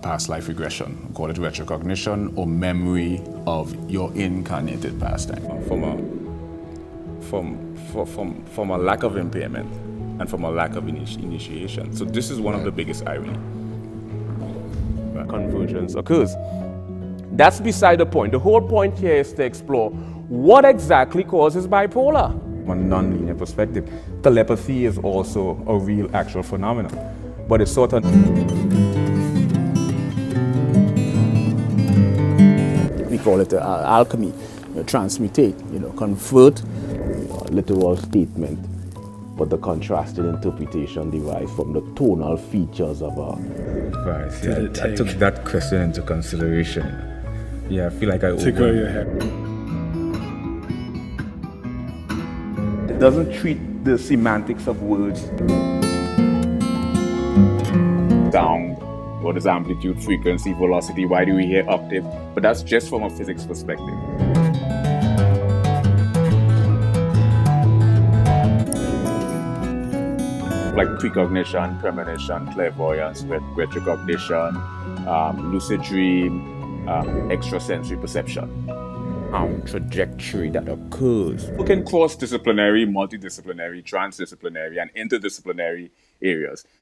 past life regression. We call it retrocognition or memory of your incarnated past time. From a lack of impairment and from a lack of initiation. So this is one of the biggest irony. Convergence occurs. That's beside the point. The whole point here is to explore what exactly causes bipolar. From a non-linear perspective, telepathy is also a real actual phenomenon, but it's sort of we call it alchemy, transmutate, convert literal statement, but the contrasted interpretation derived from the tonal features of a. Right. Yeah, I took that question into consideration. Yeah, I feel like I Tickle your head. It doesn't treat the semantics of words. Sound, what is amplitude, frequency, velocity, why do we hear octave? But that's just from a physics perspective. Like precognition, premonition, clairvoyance, retrocognition, lucid dream, extrasensory perception. Trajectory that occurs. You can cross disciplinary, multidisciplinary, transdisciplinary, and interdisciplinary areas.